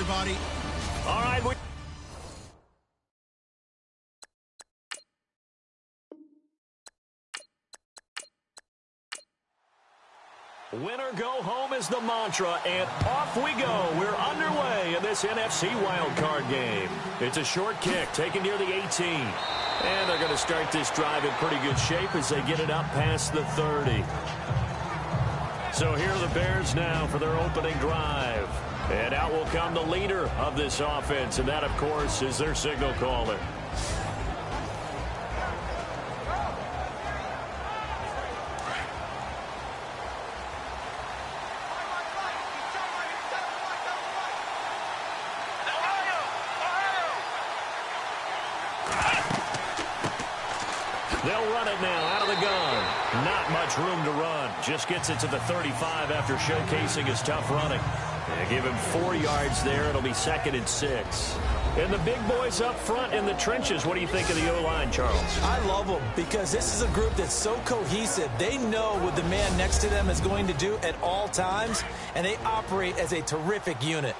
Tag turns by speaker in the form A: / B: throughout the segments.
A: everybody.
B: All right. Winner go home is the mantra, and off we go. We're underway in this NFC wildcard game. It's a short kick taken near the 18. And they're going to start this drive in pretty good shape as they get it up past the 30. So here are the Bears now for their opening drive. And out will come the leader of this offense, and that, of course, is their signal caller. They'll run it now out of the gun. Not much room to run. Just gets it to the 35 after showcasing his tough running. They give him 4 yards there. It'll be 2nd and 6. And the big boys up front in the trenches. What do you think of the O-line, Charles?
C: I love them because this is a group that's so cohesive. They know what the man next to them is going to do at all times, and they operate as a terrific unit.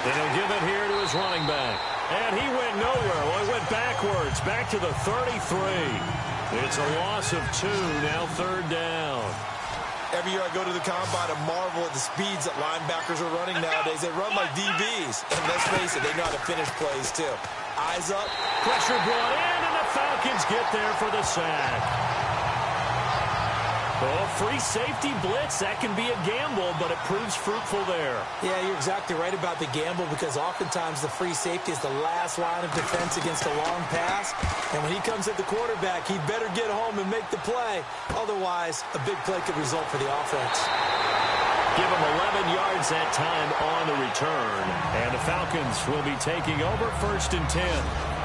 B: And he'll give it here to his running back. And he went nowhere. Well, he went backwards, back to the 33. It's a loss of 2, now 3rd down.
C: Every year I go to the combine and marvel at the speeds that linebackers are running nowadays. They run like DBs. And let's face it, they know how to finish plays, too. Eyes up.
B: Pressure brought in, and the Falcons get there for the sack. Oh, free safety blitz. That can be a gamble, but it proves fruitful there.
C: Yeah, you're exactly right about the gamble because oftentimes the free safety is the last line of defense against a long pass. And when he comes at the quarterback, he better get home and make the play. Otherwise, a big play could result for the offense.
B: Give him 11 yards that time on the return. And the Falcons will be taking over 1st and 10.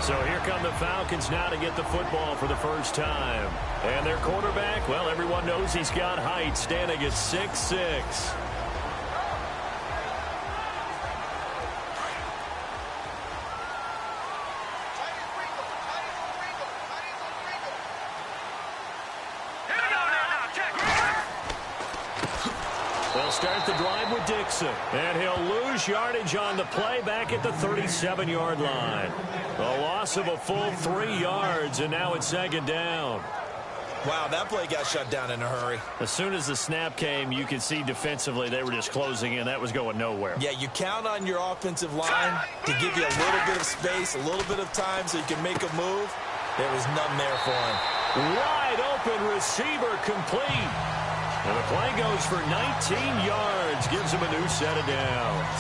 B: So here come the Falcons now to get the football for the first time. And their quarterback, well, everyone knows he's got height, standing at 6'6". They'll start the drive with Dixon. And he'll lose yardage on the play back at the 37-yard line. A loss of a full 3 yards, and now it's 2nd down.
C: Wow, that play got shut down in a hurry.
B: As soon as the snap came, you could see defensively they were just closing in. That was going nowhere.
C: Yeah, you count on your offensive line to give you a little bit of space, a little bit of time so you can make a move. There was none there for him.
B: Wide open receiver complete. And the play goes for 19 yards. Gives him a new set of downs.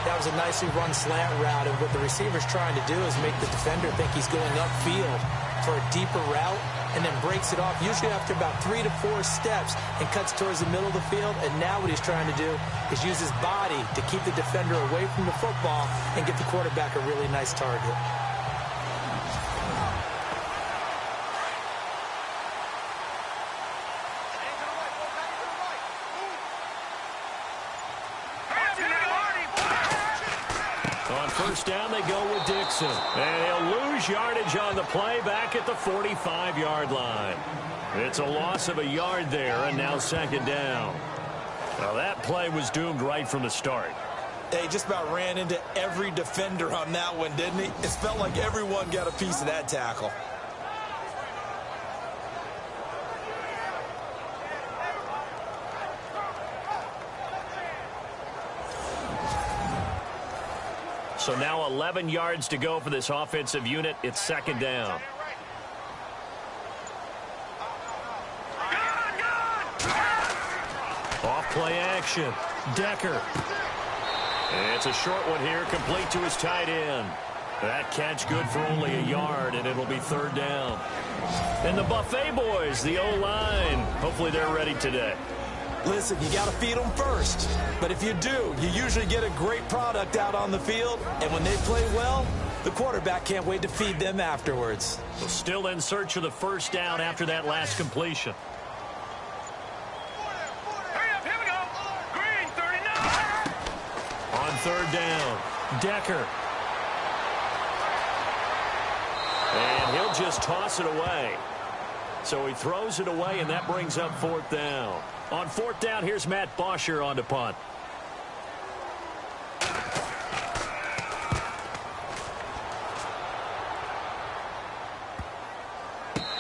C: That was a nicely run slant route, and what the receiver's trying to do is make the defender think he's going upfield for a deeper route, and then breaks it off, usually after about 3 to 4 steps, and cuts towards the middle of the field. And now what he's trying to do is use his body to keep the defender away from the football and give the quarterback a really nice target.
B: First down, they go with Dixon. And he'll lose yardage on the play back at the 45-yard line. It's a loss of a yard there, and now 2nd down. Now that play was doomed right from the start.
C: He just about ran into every defender on that one, didn't he? It felt like everyone got a piece of that tackle.
B: So now 11 yards to go for this offensive unit. It's 2nd down. Off play action. Decker. And it's a short one here, complete to his tight end. That catch good for only a yard, and it'll be 3rd down. And the Buffet boys, the O-line, hopefully they're ready today.
C: Listen, you got to feed them first. But if you do, you usually get a great product out on the field. And when they play well, the quarterback can't wait to feed them afterwards.
B: So still in search of the 1st down after that last completion.
D: Hurry up, here we go. Green, 39.
B: On 3rd down, Decker. And he'll just toss it away. So he throws it away, and that brings up 4th down. On 4th down, here's Matt Bosher on to punt.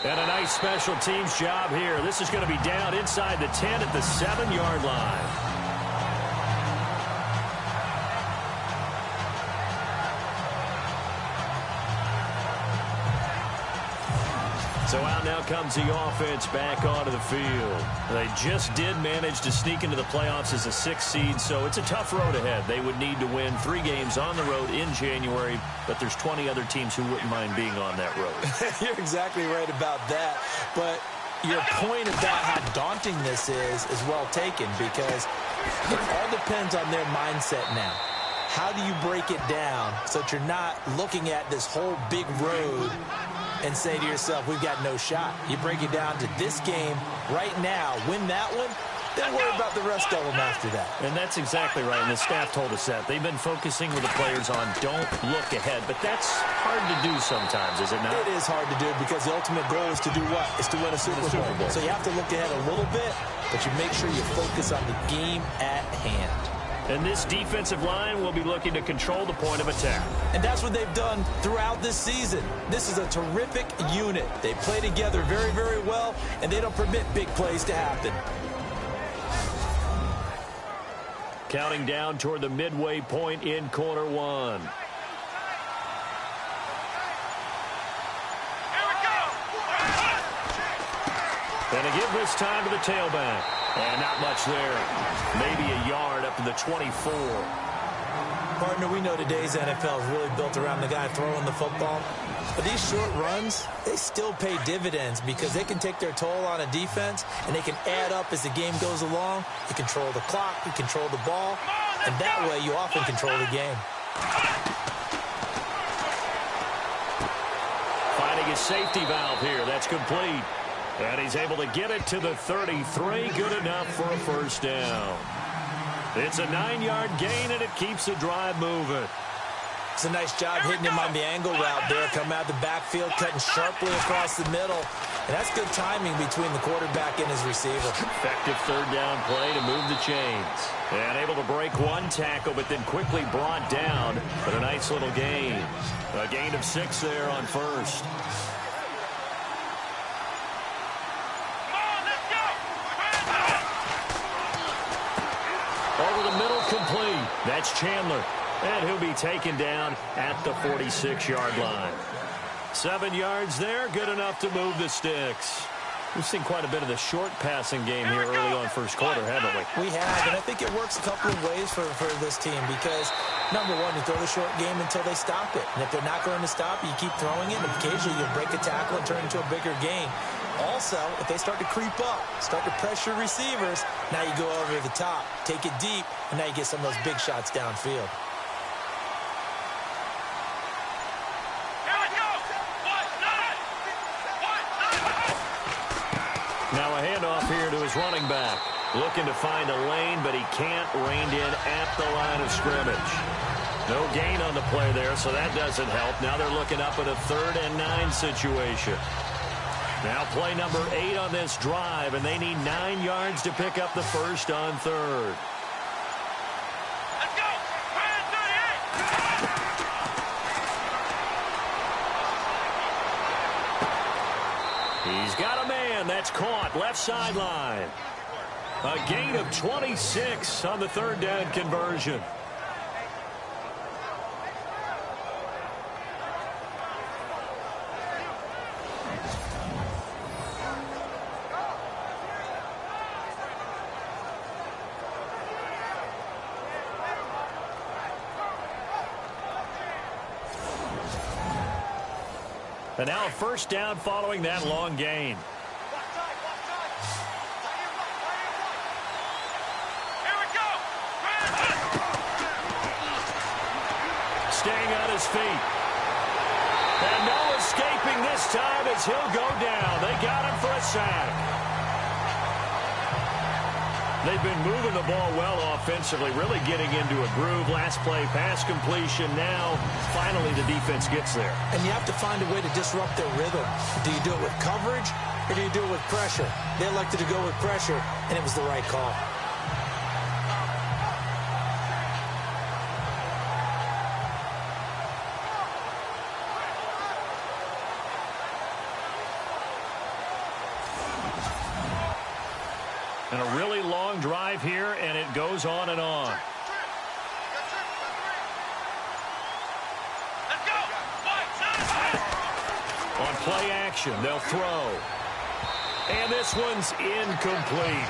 B: And a nice special teams job here. This is going to be down inside the 10 at the 7-yard line. So out now comes the offense back onto the field. They just did manage to sneak into the playoffs as a 6th seed, so it's a tough road ahead. They would need to win 3 games on the road in January, but there's 20 other teams who wouldn't mind being on that road.
C: You're exactly right about that, but your point about how daunting this is well taken, because it all depends on their mindset now. How do you break it down so that you're not looking at this whole big road and say to yourself, we've got no shot? You break it down to this game right now, win that one, then worry about the rest of them after that.
B: And that's exactly right, and the staff told us that. They've been focusing with the players on don't look ahead, but that's hard to do sometimes, is it not?
C: It is hard to do because the ultimate goal is to do what? Is to win a Super Bowl. So you have to look ahead a little bit, but you make sure you focus on the game at hand.
B: And this defensive line will be looking to control the point of attack.
C: And that's what they've done throughout this season. This is a terrific unit. They play together very, very well, and they don't permit big plays to happen.
B: Counting down toward the midway point in quarter 1. And a give this time to the tailback. And not much there. Maybe a yard up to the 24.
C: Partner, we know today's NFL is really built around the guy throwing the football. But these short runs, they still pay dividends because they can take their toll on a defense, and they can add up as the game goes along. You control the clock, you control the ball, and that way you often control the game.
B: Finding his safety valve here. That's complete. And he's able to get it to the 33. Good enough for a 1st down. It's a 9-yard gain, and it keeps the drive moving.
C: It's a nice job hitting him on the angle route there. Come out the backfield, cutting sharply across the middle. And that's good timing between the quarterback and his receiver.
B: Effective 3rd down play to move the chains. And able to break one tackle, but then quickly brought down. But a nice little gain. A gain of 6 there on 1st. Over the middle, complete. That's Chandler. And he'll be taken down at the 46-yard line. 7 yards there, good enough to move the sticks. We've seen quite a bit of the short passing game here early on 1st quarter, haven't we?
C: We have, and I think it works a couple of ways for this team because, number one, you throw the short game until they stop it. And if they're not going to stop it, you keep throwing it, and occasionally you'll break a tackle and turn it into a bigger gain. Also, if they start to creep up, start to pressure receivers, now you go over the top, take it deep, and now you get some of those big shots downfield.
B: Now a handoff here to his running back. Looking to find a lane, but he can't. Reined in at the line of scrimmage. No gain on the play there, so that doesn't help. Now they're looking up at a 3rd and 9 situation. Now play number 8 on this drive, and they need 9 yards to pick up the 1st on 3rd.
D: Let's go! 38!
B: He's got a man. That's caught. Left sideline. A gain of 26 on the 3rd down conversion. And now a 1st down following that long gain.
D: Here we go!
B: Staying on his feet. And no escaping this time as he'll go down. They got him for a sack. They've been moving the ball well offensively, really getting into a groove. Last play, pass completion. Now, finally, the defense gets there.
C: And you have to find a way to disrupt their rhythm. Do you do it with coverage, or do you do it with pressure? They elected to go with pressure, and it was the right call.
B: And a really long drive here, and it goes on and on. On play action, they'll throw. And this one's incomplete.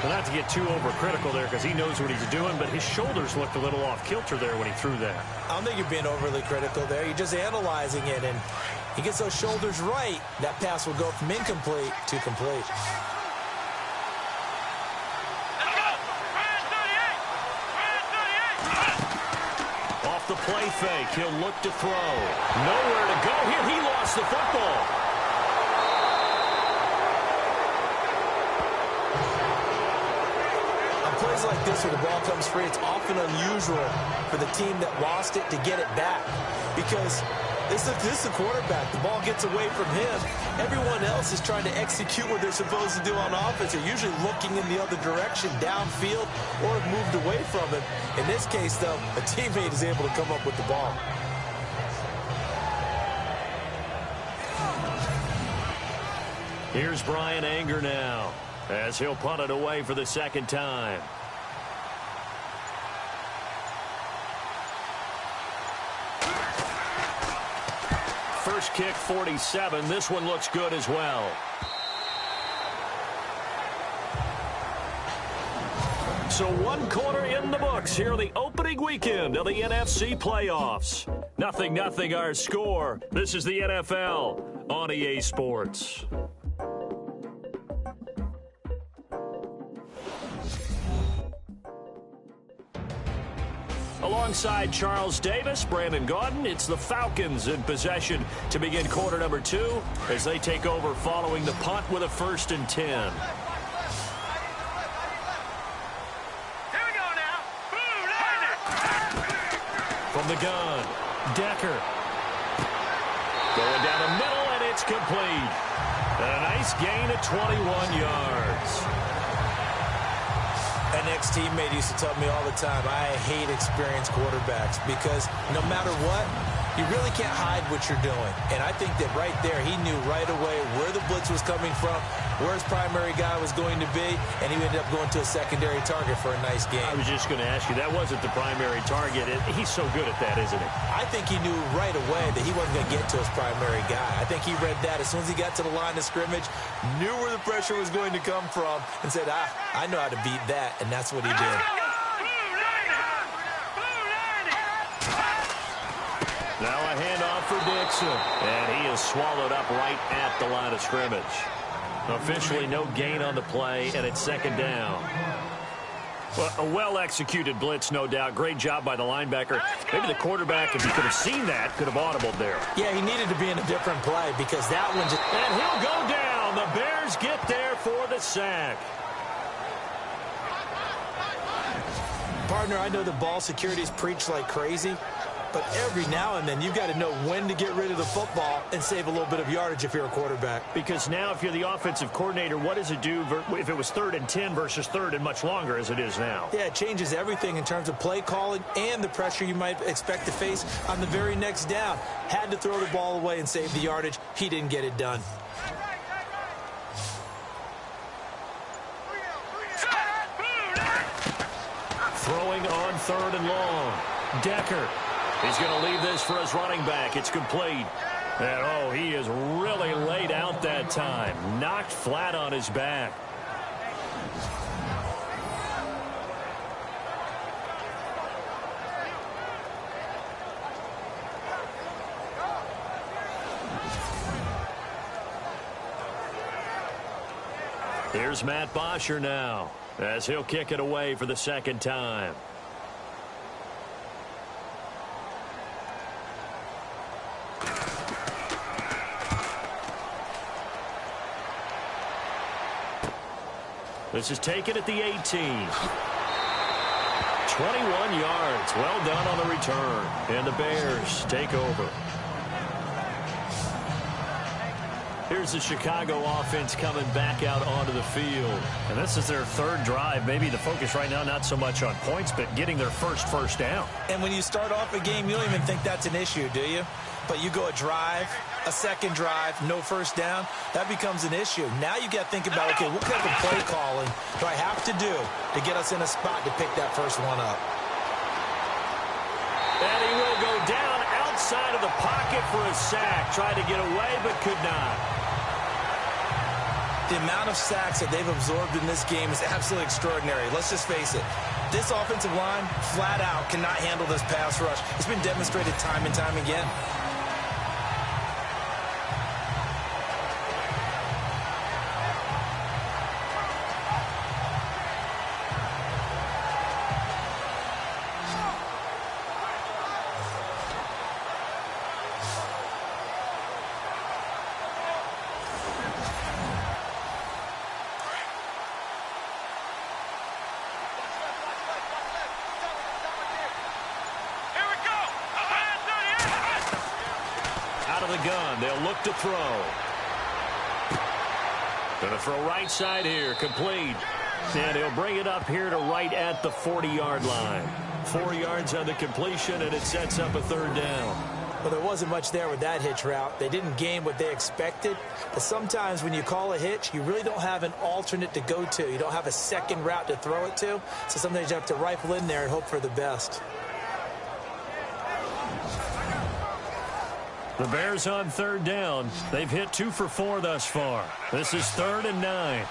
B: Well, not to get too overcritical there because he knows what he's doing, but his shoulders looked a little off kilter there when he threw that.
C: I don't think you're being overly critical there. You're just analyzing it, and he gets those shoulders right. That pass will go from incomplete to complete.
B: The play fake. He'll look to throw. Nowhere to go here. He lost the football.
C: On plays like this where the ball comes free, it's often unusual for the team that lost it to get it back. Because this is the quarterback. The ball gets away from him. Everyone else is trying to execute what they're supposed to do on offense. They're usually looking in the other direction, downfield, or have moved away from him. In this case, though, a teammate is able to come up with the ball.
B: Here's Brian Anger now as he'll punt it away for the second time. First kick, 47. This one looks good as well. So 1 quarter in the books here the opening weekend of the NFC playoffs. 0-0 our score. This is the NFL on EA Sports. Alongside Charles Davis, Brandon Gaudin, it's the Falcons in possession to begin quarter number 2 as they take over following the punt with a 1st and 10.
D: Here we go now.
B: From the gun, Decker. Going down the middle, and it's complete. And a nice gain of 21 yards.
C: An ex-teammate used to tell me all the time, I hate experienced quarterbacks because no matter what, you really can't hide what you're doing. And I think that right there, he knew right away where the blitz was coming from, where his primary guy was going to be, and he ended up going to a secondary target for a nice game.
B: I was just going to ask you, that wasn't the primary target. He's so good at that, isn't he?
C: I think he knew right away that he wasn't going to get to his primary guy. I think he read that as soon as he got to the line of scrimmage, knew where the pressure was going to come from, and said, I know how to beat that, and that's what he did.
B: Now a handoff for Dixon, and he is swallowed up right at the line of scrimmage. Officially no gain on the play, and it's 2nd down. Well, a well-executed blitz, no doubt. Great job by the linebacker. Maybe the quarterback, if he could have seen that, could have audibled there.
C: Yeah, he needed to be in a different play because that one just...
B: And he'll go down. The Bears get there for the sack.
C: Partner, I know the ball security's preached like crazy, but every now and then you've got to know when to get rid of the football and save a little bit of yardage if you're a quarterback.
B: Because now if you're the offensive coordinator, what does it do if it was 3rd and 10 versus 3rd and much longer as it is now?
C: Yeah, it changes everything in terms of play calling and the pressure you might expect to face on the very next down. Had to throw the ball away and save the yardage. He didn't get it done.
B: Throwing on 3rd and long. Decker. He's going to leave this for his running back. It's complete. And, oh, he is really laid out that time. Knocked flat on his back. Here's Matt Bosher now as he'll kick it away for the 2nd time. This is taken at the 18. 21 yards. Well done on the return. And the Bears take over. Here's here's the Chicago offense coming back out onto the field.
A: And this is their third drive. Maybe the focus right now not so much on points, but getting their first down.
C: And when you start off a game, you don't even think that's an issue, do you? But you go a drive, a second drive, no first down, that becomes an issue. Now you got to think about, okay, what type of play calling do I have to do to get us in a spot to pick that first one up?
B: And he will go down outside of the pocket for a sack. Tried to get away, but could not.
C: The amount of sacks that they've absorbed in this game is absolutely extraordinary. Let's just face it. This offensive line, flat out, cannot handle this pass rush. It's been demonstrated time and time again.
B: Gun. They'll look to throw. Going to throw right side here. Complete. And he'll bring it up here to right at the 40-yard line. 4 yards on the completion, and it sets up a third down.
C: Well, there wasn't much there with that hitch route. They didn't gain what they expected. But sometimes when you call a hitch, you really don't have an alternate to go to. You don't have a second route to throw it to. So sometimes you have to rifle in there and hope for the best.
B: The Bears on third down. They've hit 2 for 4 thus far. This is 3rd and 9.
D: Here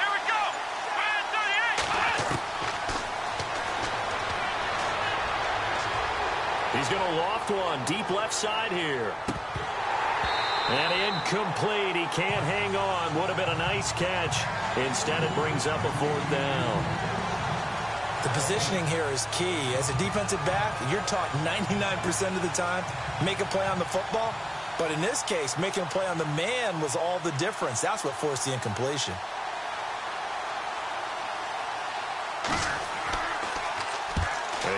D: we go. 38.
B: He's going to loft one deep left side here. And incomplete. He can't hang on. Would have been a nice catch. Instead, it brings up a 4th down.
C: The positioning here is key. As a defensive back, you're taught 99% of the time, make a play on the football. But in this case, making a play on the man was all the difference. That's what forced the incompletion.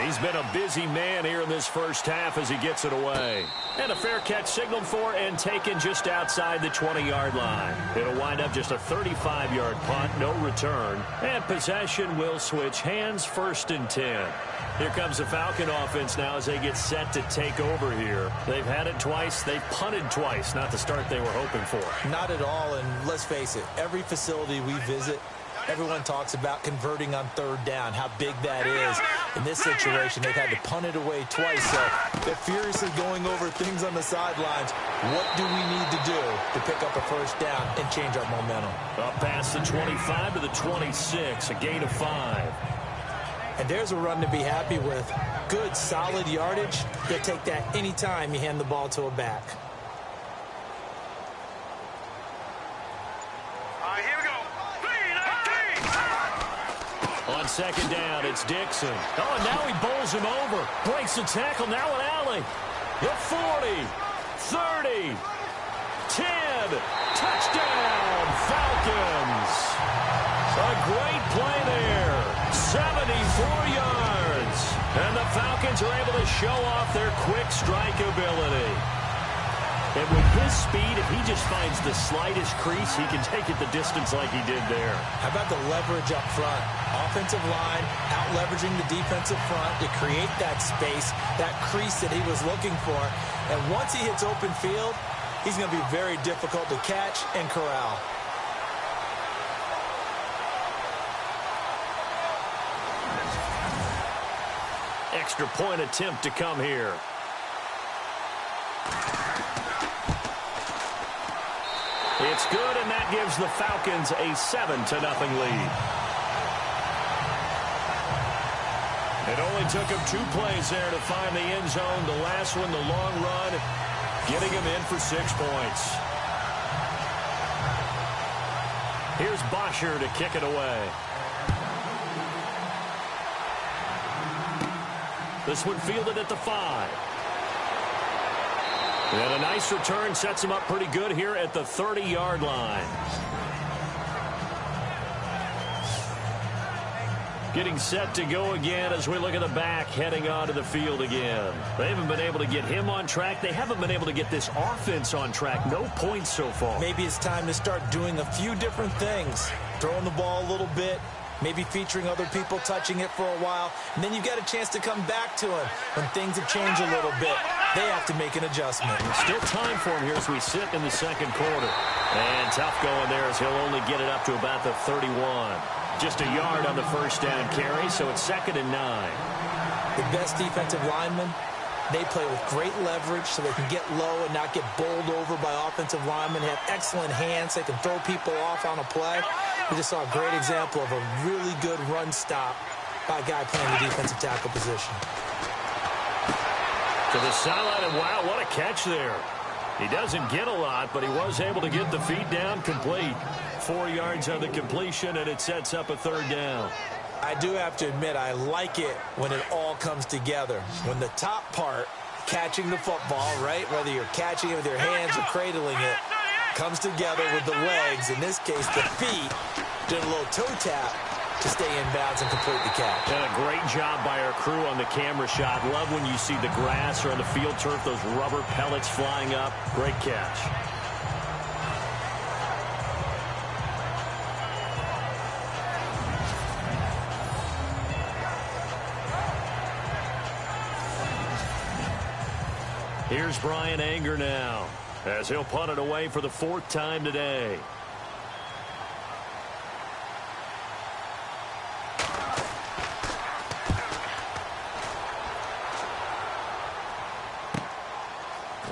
B: He's been a busy man here in this first half as he gets it away. And a fair catch signaled for and taken just outside the 20-yard line. It'll wind up just a 35-yard punt, no return. And possession will switch hands, 1st and 10. Here comes the Falcon offense now as they get set to take over here. They've had it twice. They've punted twice. Not the start they were hoping for.
C: Not at all, and let's face it, every facility we visit, everyone talks about converting on 3rd down, how big that is. In this situation, they've had to punt it away twice, so they're furiously going over things on the sidelines. What do we need to do to pick up a 1st down and change our momentum?
B: Up past the 25 to the 26, a gain of 5.
C: And there's a run to be happy with. Good, solid yardage. You'll take that anytime you hand the ball to a back.
D: Here we go. 3, 19.
B: On 2nd down, it's Dixon. Oh, and now he bowls him over. Breaks the tackle, now an alley. The 40, 30, 10. Touchdown, Falcons. A great play there. 74 yards. And the Falcons are able to show off their quick strike ability. And with his speed, if he just finds the slightest crease, he can take it the distance like he did there.
C: How about the leverage up front? Offensive line out-leveraging the defensive front to create that space, that crease that he was looking for. And once he hits open field, he's going to be very difficult to catch and corral.
B: Extra point attempt to come here. It's good, and that gives the Falcons a 7-0 lead. It only took him 2 plays there to find the end zone. The last one, the long run, getting him in for 6 points. Here's Bosher to kick it away. This one fielded at the 5. And a nice return sets him up pretty good here at the 30-yard line. Getting set to go again as we look at the back heading onto the field again. They haven't been able to get him on track. They haven't been able to get this offense on track. No points so far.
C: Maybe it's time to start doing a few different things. Throwing the ball a little bit, maybe featuring other people touching it for a while, and then you've got a chance to come back to him when things have changed a little bit. They have to make an adjustment.
B: Still time for him here as we sit in the second quarter. And tough going there as he'll only get it up to about the 31. Just a yard on the first down carry, so it's 2nd and 9.
C: The best defensive linemen, they play with great leverage so they can get low and not get bowled over by offensive linemen. They have excellent hands. They can throw people off on a play. We just saw a great example of a really good run stop by a guy playing the defensive tackle position.
B: To the sideline, and wow, what a catch there. He doesn't get a lot, but he was able to get the feet down complete. 4 yards on the completion, and it sets up a 3rd down.
C: I do have to admit, I like it when it all comes together. When the top part, catching the football, right, whether you're catching it with your hands or cradling it, comes together with the legs, in this case the feet, doing a little toe tap to stay in bounds and complete the catch.
B: And a great job by our crew on the camera shot. Love when you see the grass or on the field turf, those rubber pellets flying up. Great catch. Here's Brian Anger now as he'll punt it away for the 4th time today.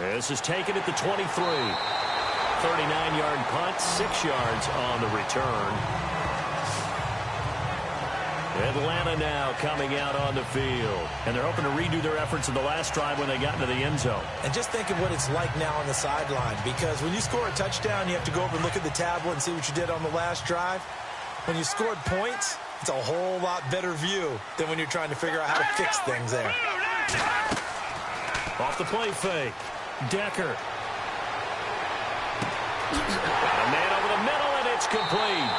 B: This is taken at the 23. 39-yard punt, 6 yards on the return. Atlanta now coming out on the field. And they're hoping to redo their efforts in the last drive when they got into the end zone.
C: And just think of what it's like now on the sideline, because when you score a touchdown, you have to go over and look at the tablet and see what you did on the last drive. When you scored points, it's a whole lot better view than when you're trying to figure out how to fix things there.
B: Off the play fake. Decker. A man over the middle, and it's complete.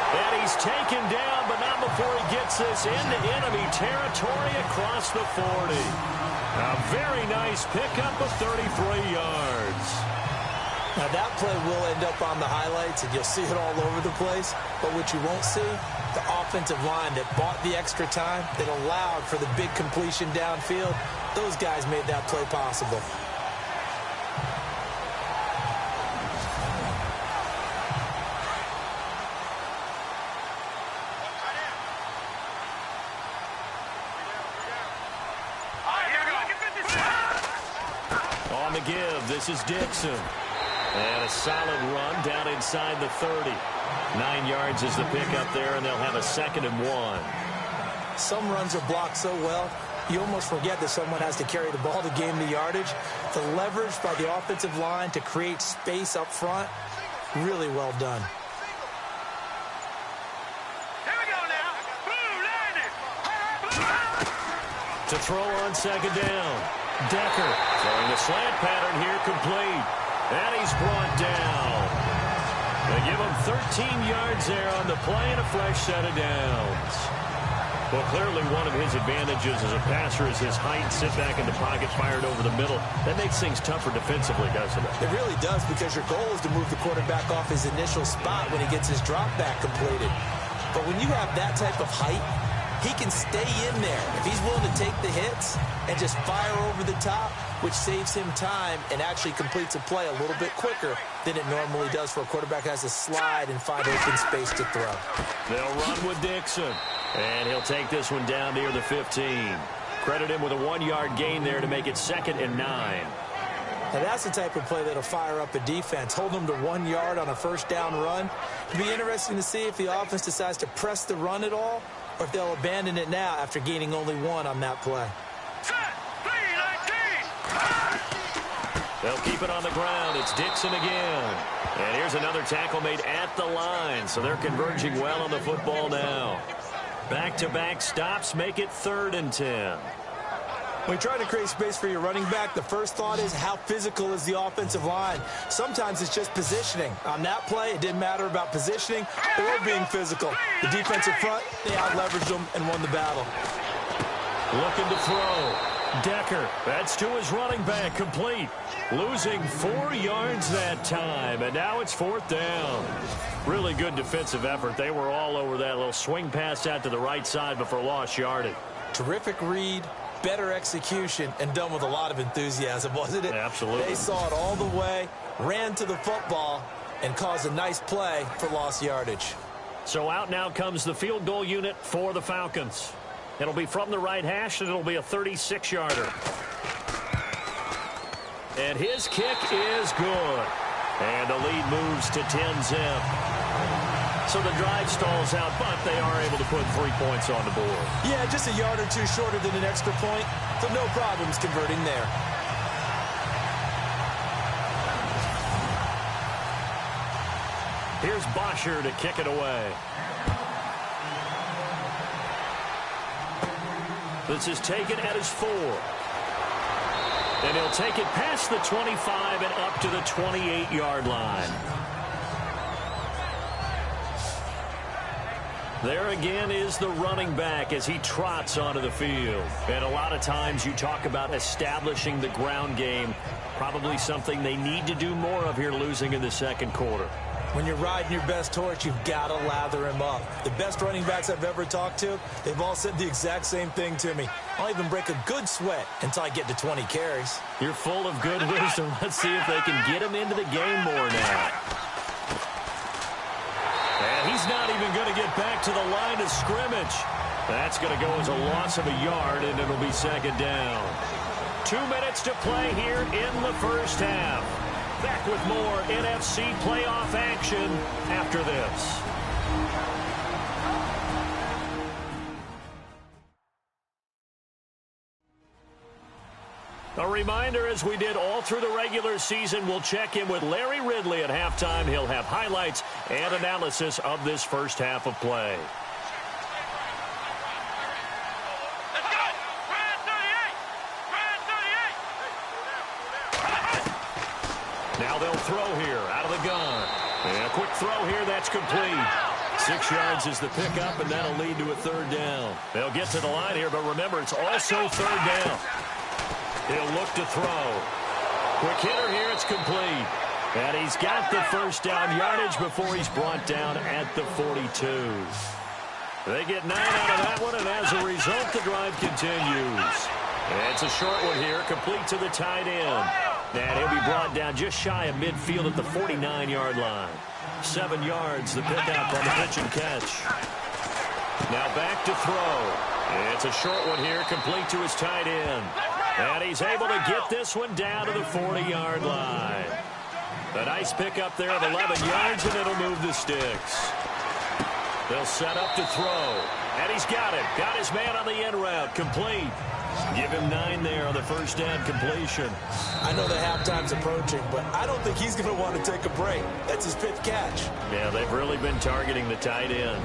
B: And he's taken down, but not before he gets this into enemy territory across the 40. A very nice pickup of 33 yards.
C: Now that play will end up on the highlights, and you'll see it all over the place. But what you won't see, the offensive line that bought the extra time, that allowed for the big completion downfield, those guys made that play possible.
B: On the give, this is Dixon. And a solid run down inside the 30. 9 yards is the pickup there, and they'll have a 2nd and 1.
C: Some runs are blocked so well, you almost forget that someone has to carry the ball to gain the yardage. The leverage by the offensive line to create space up front, really well done.
D: Here we go now. Blue line it.
B: To throw on 2nd down. Decker throwing the slant pattern here complete. And he's brought down. They give him 13 yards there on the play and a fresh set of downs. Well, clearly one of his advantages as a passer is his height. Sit back in the pocket, fired over the middle. That makes things tougher defensively, doesn't it?
C: It really does, because your goal is to move the quarterback off his initial spot when he gets his drop back completed. But when you have that type of height, he can stay in there if he's willing to take the hits and just fire over the top, which saves him time and actually completes a play a little bit quicker than it normally does for a quarterback who has to slide and find open space to throw.
B: They'll run with Dixon, and he'll take this one down near the 15. Credit him with a 1-yard gain there to make it 2nd and 9.
C: Now that's the type of play that'll fire up a defense. Hold them to 1 yard on a first down run. It'll be interesting to see if the offense decides to press the run at all, or if they'll abandon it now after gaining only 1 on that play.
B: They'll keep it on the ground. It's Dixon again. And here's another tackle made at the line, so they're converging well on the football now. Back-to-back stops make it 3rd and 10.
C: When you're trying to create space for your running back, the first thought is how physical is the offensive line. Sometimes it's just positioning. On that play, it didn't matter about positioning or being physical. The defensive front, they out-leveraged them and won the battle.
B: Looking to throw. Decker, that's to his running back, complete. Losing 4 yards that time, and now it's 4th down. Really good defensive effort. They were all over that little swing pass out to the right side before lost yardage.
C: Terrific read, better execution, and done with a lot of enthusiasm, wasn't it?
B: Absolutely.
C: They saw it all the way, ran to the football, and caused a nice play for lost yardage.
A: So out now comes the field goal unit for the Falcons. It'll be from the right hash, and it'll be a 36-yarder. And his kick is good. And the lead moves to 10-zip. So the drive stalls out, but they are able to put 3 points on the board.
C: Yeah, just a yard or two shorter than an extra point, so no problems converting there.
A: Here's Bosher to kick it away. This is taken at his 4. And he'll take it past the 25 and up to the 28-yard line. There again is the running back as he trots onto the field. And a lot of times you talk about establishing the ground game. Probably something they need to do more of here, losing in the second quarter.
C: When you're riding your best horse, you've got to lather him up. The best running backs I've ever talked to, they've all said the exact same thing to me. I'll even break a good sweat until I get to 20 carries.
A: You're full of good wisdom. Let's see if they can get him into the game more now. And he's not even going to get back to the line of scrimmage. That's going to go as a loss of a yard, and it'll be 2nd down. 2 minutes to play here in the first half. Back with more NFC playoff action after this. A reminder, as we did all through the regular season, we'll check in with Larry Ridley at halftime. He'll have highlights and analysis of this first half of play. Now they'll throw here out of the gun. And a quick throw here, that's complete. 6 yards is the pickup, and that'll lead to a 3rd down. They'll get to the line here, but remember, it's also 3rd down. He'll look to throw. Quick hitter here, it's complete. And he's got the 1st down yardage before he's brought down at the 42. They get 9 out of that one, and as a result, the drive continues. And it's a short one here, complete to the tight end. And he'll be brought down just shy of midfield at the 49-yard line. 7 yards, the pickup on the pitch and catch. Now back to throw. It's a short one here, complete to his tight end. And he's able to get this one down to the 40-yard line. A nice pickup there of 11 yards, and it'll move the sticks. They'll set up to throw. And he's got it. Got his man on the end route, complete. Give him 9 there on the 1st down completion.
C: I know that halftime's approaching, but I don't think he's going to want to take a break. That's his 5th catch.
A: Yeah, they've really been targeting the tight end.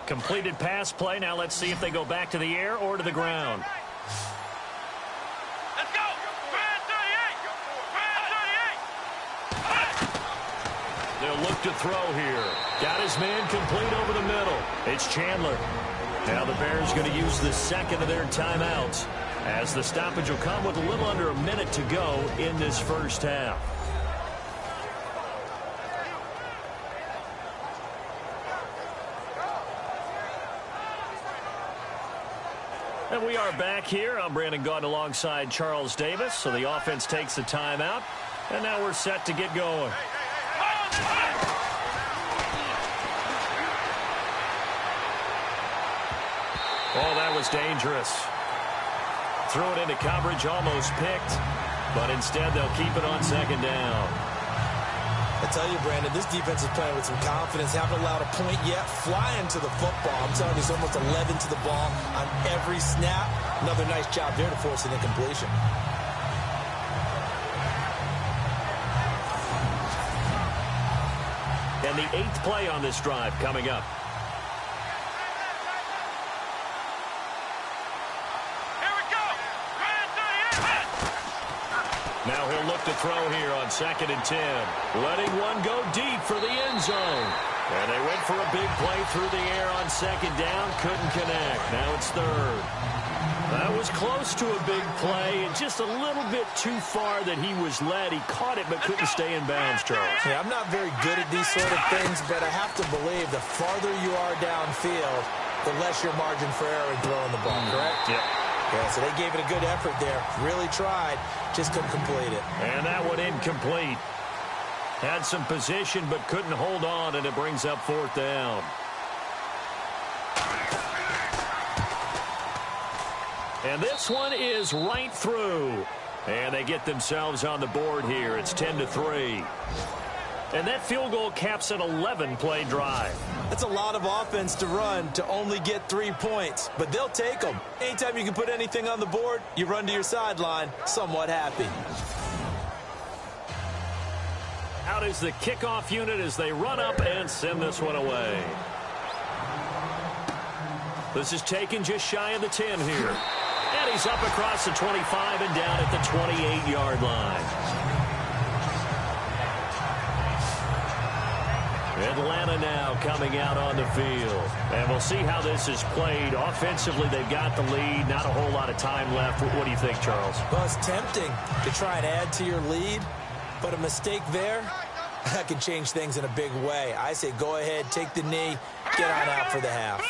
A: Completed pass play. Now let's see if they go back to the air or to the ground.
D: Let's go! Brad 38! Brad 38!
A: They'll look to throw here. Got his man complete over the middle. It's Chandler. Now the Bears going to use the 2nd of their timeouts, as the stoppage will come with a little under a minute to go in this first half. And we are back here. I'm Brandon Gaudin alongside Charles Davis. So the offense takes the timeout, and now we're set to get going. Oh, that was dangerous. Threw it into coverage, almost picked, but instead they'll keep it on 2nd down.
C: I tell you, Brandon, this defense is playing with some confidence. Haven't allowed a point yet. Flying to the football. I'm telling you, there's almost 11 to the ball on every snap. Another nice job there to force an incompletion.
B: And the 8th play on this drive coming up. Now he'll look to throw here on 2nd and 10. Letting one go deep for the end zone. And they went for a big play through the air on 2nd down. Couldn't connect. Now it's 3rd. That was close to a big play and just a little bit too far that he was led. He caught it but couldn't stay in bounds, Charles.
C: Yeah, I'm not very good at these sort of things, but I have to believe the farther you are downfield, the less your margin for error in throwing the ball, correct?
B: Yep.
C: Yeah, so they gave it a good effort there. Really tried, just couldn't complete it.
B: And that one incomplete. Had some position but couldn't hold on, and it brings up 4th down. And this one is right through. And they get themselves on the board here. It's 10-3. And that field goal caps an 11-play drive.
C: That's a lot of offense to run to only get 3 points, but they'll take them. Anytime you can put anything on the board, you run to your sideline somewhat happy.
B: Out is the kickoff unit as they run up and send this one away. This is taken just shy of the 10 here. And he's up across the 25 and down at the 28-yard line. Atlanta now coming out on the field. And we'll see how this is played. Offensively, they've got the lead. Not a whole lot of time left. What do you think, Charles?
C: Well, it's tempting to try and add to your lead, but a mistake there, that can change things in a big way. I say go ahead, take the knee, get on out for the half.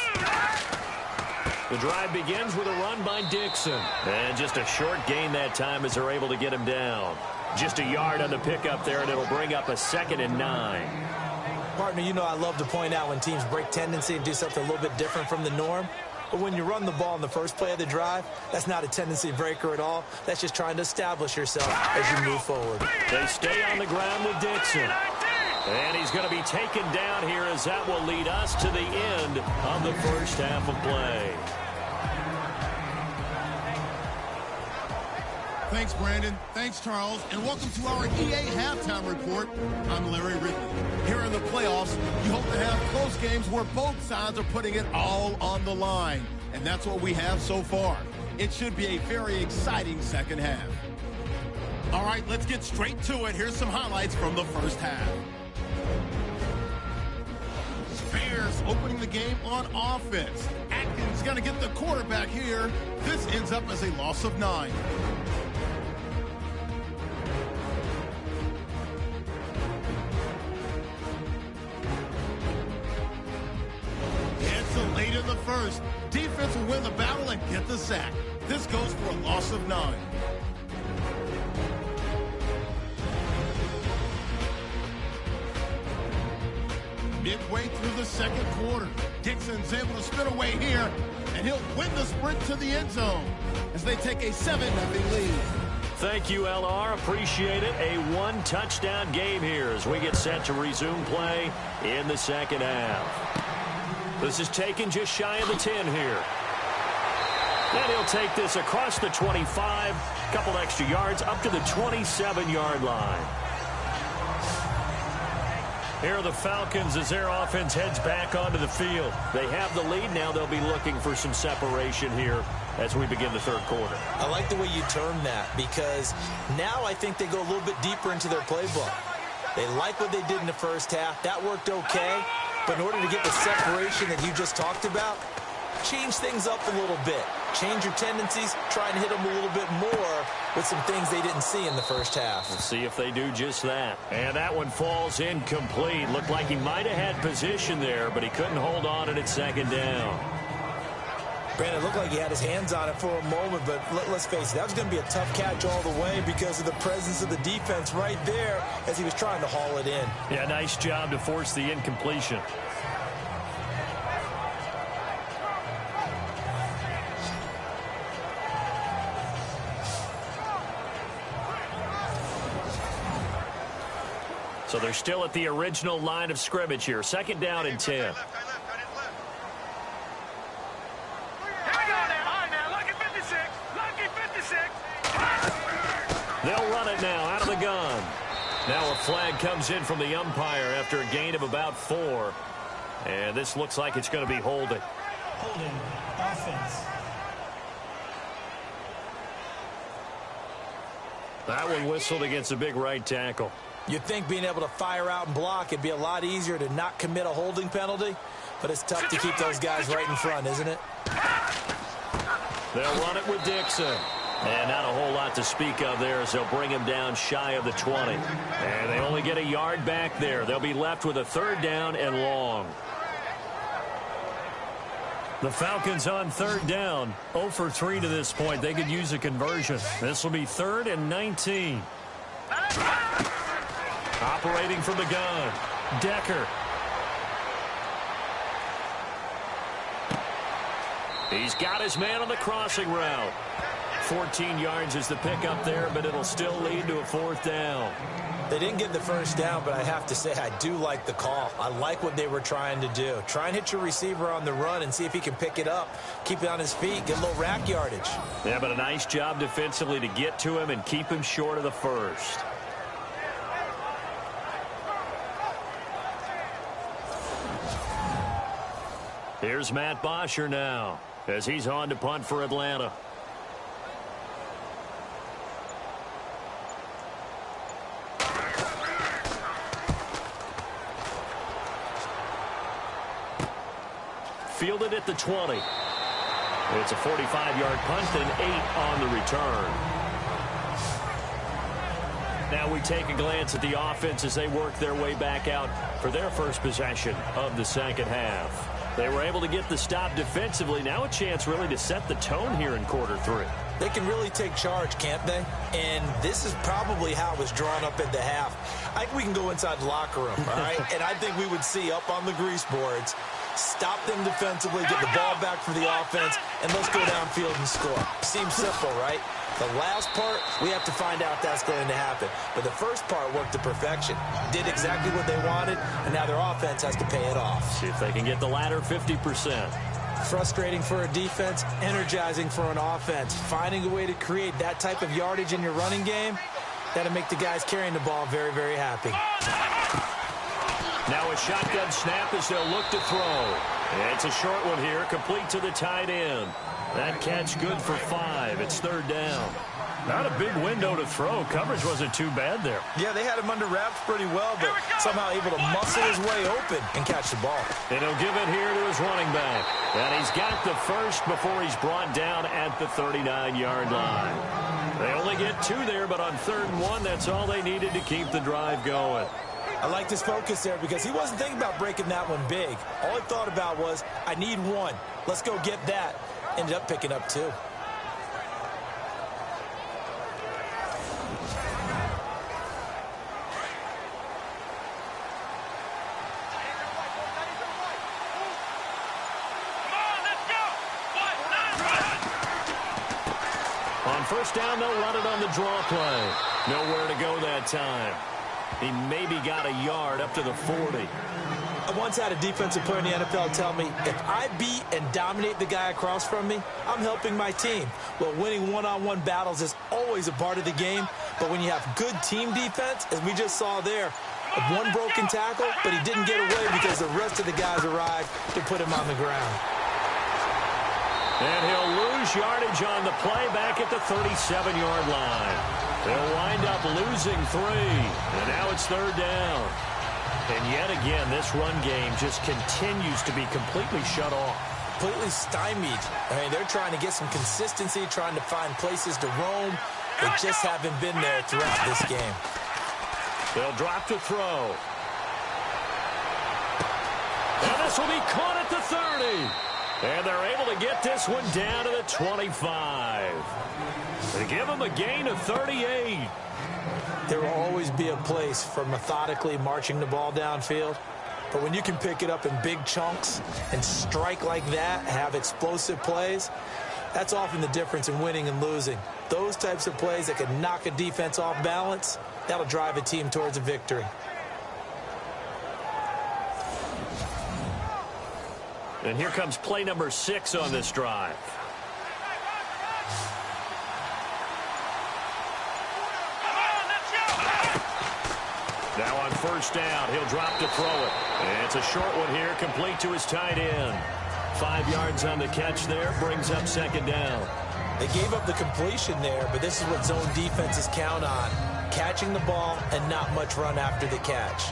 B: The drive begins with a run by Dixon. And just a short gain that time as they're able to get him down. Just a yard on the pickup there, and it'll bring up a 2nd and 9.
C: Partner, you know I love to point out when teams break tendency and do something a little bit different from the norm. But when you run the ball in the first play of the drive, that's not a tendency breaker at all. That's just trying to establish yourself as you move forward.
B: They stay on the ground with Dixon. And he's going to be taken down here as that will lead us to the end of the first half of play.
E: Thanks, Brandon. Thanks, Charles. And welcome to our EA Halftime Report. I'm Larry Ridley. Here in the playoffs, you hope to have close games where both sides are putting it all on the line. And that's what we have so far. It should be a very exciting second half. All right, let's get straight to it. Here's some highlights from the first half. Bears opening the game on offense. Atkins going to get the quarterback here. This ends up as a loss of 9. Late in the first, defense will win the battle and get the sack. This goes for a loss of 9. Midway through the second quarter, Dixon's able to spin away here, and he'll win the sprint to the end zone as they take a 7-0 lead.
B: Thank you, LR. Appreciate it. A one-touchdown game here as we get set to resume play in the second half. This is taken just shy of the 10 here. And he'll take this across the 25, couple extra yards up to the 27-yard line. Here are the Falcons as their offense heads back onto the field. They have the lead. Now they'll be looking for some separation here as we begin the third quarter.
C: I like the way you term that because now I think they go a little bit deeper into their playbook. They like what they did in the first half. That worked okay. But in order to get the separation that you just talked about, change things up a little bit. Change your tendencies, try and hit them a little bit more with some things they didn't see in the first half.
B: We'll see if they do just that. And that one falls incomplete. Looked like he might have had position there, but he couldn't hold on and it's 2nd down.
C: Brandon, it looked like he had his hands on it for a moment, but let's face it, that was going to be a tough catch all the way because of the presence of the defense right there as he was trying to haul it in.
B: Yeah, nice job to force the incompletion. So they're still at the original line of scrimmage here. 2nd down and 10. They'll run it now out of the gun.
A: Now a flag comes in from the umpire after a gain of about 4. And this looks like it's going to be holding.
C: Holding, offense.
A: That one whistled against a big right tackle.
C: You'd think being able to fire out and block, it'd be a lot easier to not commit a holding penalty. But it's tough to keep those guys right in front, isn't it?
A: They'll run it with Dixon. And not a whole lot to speak of there as they'll bring him down shy of the 20. And they only get a yard back there. They'll be left with a 3rd down and long. The Falcons on 3rd down. 0 for 3 to this point. They could use a conversion. This will be 3rd and 19. Operating from the gun. Decker. He's got his man on the crossing route. 14 yards is the pickup there, but it'll still lead to a 4th down.
C: They didn't get the 1st down, but I have to say I do like the call. I like what they were trying to do. Try and hit your receiver on the run and see if he can pick it up, keep it on his feet, get a little rack yardage.
A: Yeah, but a nice job defensively to get to him and keep him short of the 1st. Here's Matt Bosher now as he's on to punt for Atlanta. Fielded at the 20. It's a 45-yard punt and 8 on the return. Now we take a glance at the offense as they work their way back out for their first possession of the 2nd half. They were able to get the stop defensively. Now a chance really to set the tone here in quarter 3.
C: They can really take charge, can't they? And this is probably how it was drawn up at the half. I think we can go inside the locker room, all right? And I think we would see up on the grease boards, stop them defensively, get the ball back for the offense, and let's go downfield and score. Seems simple, right? The last part, we have to find out if that's going to happen. But the first part worked to perfection. Did exactly what they wanted, and now their offense has to pay it off.
A: See if they can get the latter 50%.
C: Frustrating for a defense, energizing for an offense. Finding a way to create that type of yardage in your running game, that'll make the guys carrying the ball very, very happy.
A: Now a shotgun snap as they'll look to throw. It's a short one here, complete to the tight end. That catch good for 5. It's 3rd down. Not a big window to throw. Coverage wasn't too bad there.
C: Yeah, they had him under wraps pretty well, but somehow able to muscle his way open and catch the ball.
A: And he'll give it here to his running back. And he's got the first before he's brought down at the 39-yard line. They only get 2 there, but on 3rd and 1, that's all they needed to keep the drive going.
C: I like his focus there because he wasn't thinking about breaking that one big. All he thought about was, I need 1. Let's go get that. Ended up picking up 2.
A: On 1st down, they'll run it on the draw play. Nowhere to go that time. He maybe got a yard up to the 40.
C: I once had a defensive player in the NFL tell me, if I beat and dominate the guy across from me, I'm helping my team. Well, winning one-on-one battles is always a part of the game, but when you have good team defense, as we just saw there, one broken tackle, but he didn't get away because the rest of the guys arrived to put him on the ground.
A: And he'll lose yardage on the play back at the 37-yard line. They'll wind up losing 3, and now it's 3rd down. And yet again, this run game just continues to be completely shut off.
C: Completely stymied. I mean, they're trying to get some consistency, trying to find places to roam. They just haven't been there throughout this game.
A: They'll drop to throw. And this will be caught at the 30. And they're able to get this one down to the 25. They give them a gain of 38.
C: There will always be a place for methodically marching the ball downfield. But when you can pick it up in big chunks and strike like that, have explosive plays, that's often the difference in winning and losing. Those types of plays that can knock a defense off balance, that'll drive a team towards a victory.
A: And here comes play number 6 on this drive. Now on first down, he'll drop to throw it. And it's a short one here, complete to his tight end. 5 yards on the catch there, brings up second down.
C: They gave up the completion there, but this is what zone defenses count on. Catching the ball and not much run after the catch.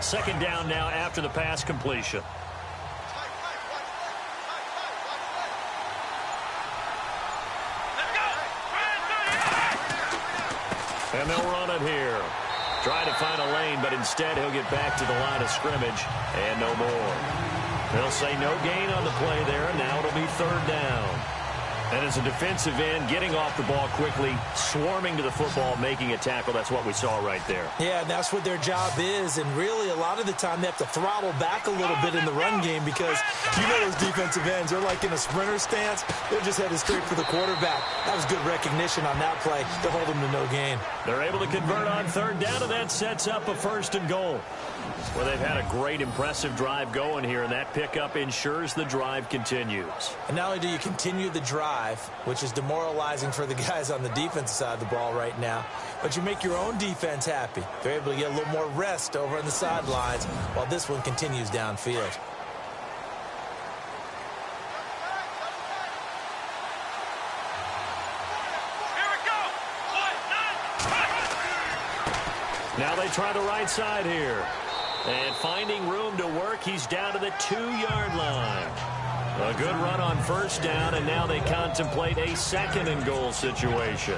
A: Second down now after the pass completion. And they'll run it here. Trying to find a lane, but instead he'll get back to the line of scrimmage and no more. They'll say no gain on the play there, and now it'll be third down. And as a defensive end, getting off the ball quickly, swarming to the football, making a tackle, that's what we saw right there.
C: Yeah, and that's what their job is, and really a lot of the time they have to throttle back a little bit in the run game because you know those defensive ends, they're like in a sprinter stance. They're just headed straight for the quarterback. That was good recognition on that play to hold them to no gain.
A: They're able to convert on third down, and that sets up a first and goal. Well, they've had a great, impressive drive going here, and that pickup ensures the drive continues.
C: And not only do you continue the drive, which is demoralizing for the guys on the defensive side of the ball right now, but you make your own defense happy. They're able to get a little more rest over on the sidelines while this one continues downfield.
A: Now they try the right side here. And finding room to work, he's down to the 2-yard line. A good run on first down, and now they contemplate a second and goal situation.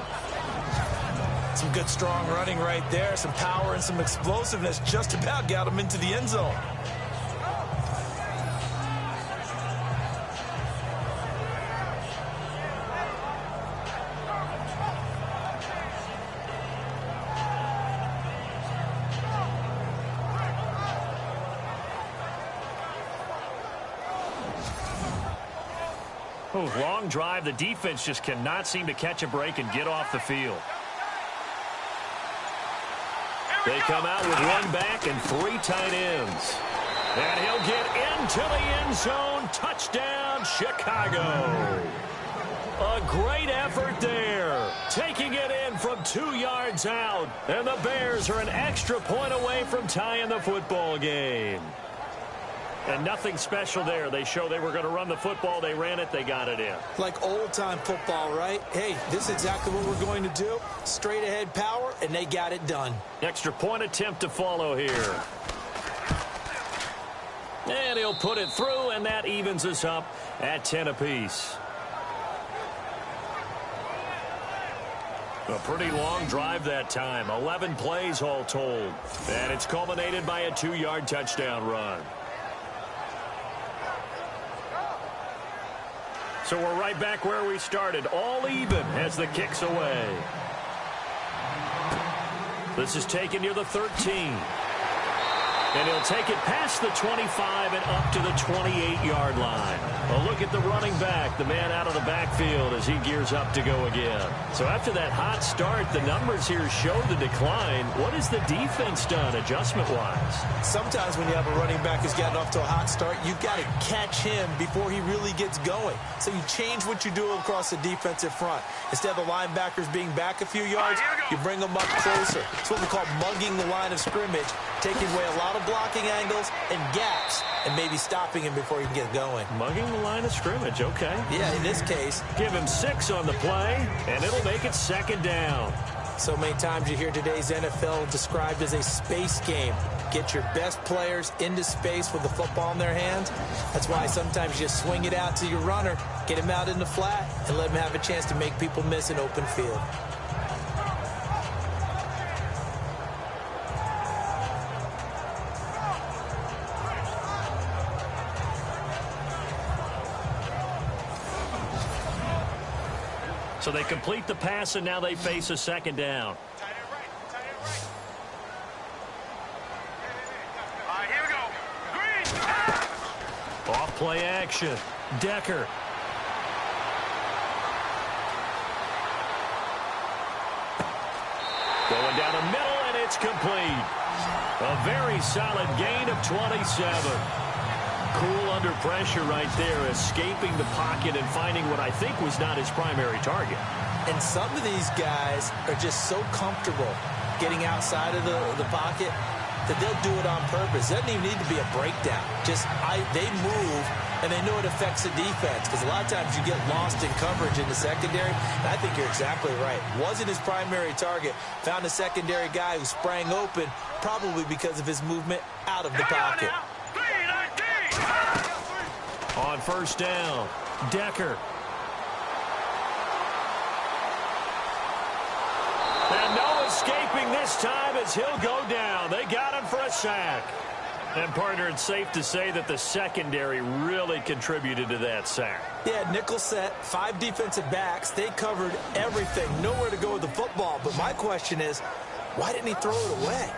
C: Some good strong running right there. Some power and some explosiveness just about got him into the end zone.
A: Long drive. The defense just cannot seem to catch a break and get off the field. They come out with one back and 3 tight ends. And he'll get into the end zone. Touchdown, Chicago. A great effort there. Taking it in from 2 yards out. And the Bears are an extra point away from tying the football game. And nothing special there. They show they were going to run the football. They ran it. They got it in.
C: Like old-time football, right? Hey, this is exactly what we're going to do. Straight ahead power, and they got it done.
A: Extra point attempt to follow here. And he'll put it through, and that evens us up at 10 apiece. A pretty long drive that time. 11 plays all told. And it's culminated by a 2-yard touchdown run. So we're right back where we started, all even as the kick's away. This is taken near the 13. And he'll take it past the 25 and up to the 28-yard line. A look at the running back, the man out of the backfield as he gears up to go again. So after that hot start, the numbers here show the decline. What has the defense done adjustment-wise?
C: Sometimes when you have a running back who's gotten off to a hot start, you've got to catch him before he really gets going. So you change what you do across the defensive front. Instead of the linebackers being back a few yards, you bring them up closer. It's what we call mugging the line of scrimmage, taking away a lot of blocking angles and gaps and maybe stopping him before he can get going.
A: Mugging the line of scrimmage, okay.
C: Yeah, in this case.
A: Give him 6 on the play, and it'll make it second down.
C: So many times you hear today's NFL described as a space game. Get your best players into space with the football in their hands. That's why sometimes you just swing it out to your runner, get him out in the flat, and let him have a chance to make people miss an open field.
A: So they complete the pass, and now they face a second down.
D: Here we go. Green.
A: Off play action. Decker. Going down the middle, and it's complete. A very solid gain of 27. Cool under pressure right there, escaping the pocket and finding what I think was not his primary target.
C: And some of these guys are just so comfortable getting outside of the pocket that they'll do it on purpose. It doesn't even need to be a breakdown. They move, and they know it affects the defense, because a lot of times you get lost in coverage in the secondary, and I think you're exactly right. Wasn't his primary target. Found a secondary guy who sprang open, probably because of his movement out of the pocket.
A: On first down, Decker. And no escaping this time as he'll go down. They got him for a sack. And, partner, it's safe to say that the secondary really contributed to that sack.
C: Yeah, nickel set, 5 defensive backs. They covered everything. Nowhere to go with the football. But my question is, why didn't he throw it away?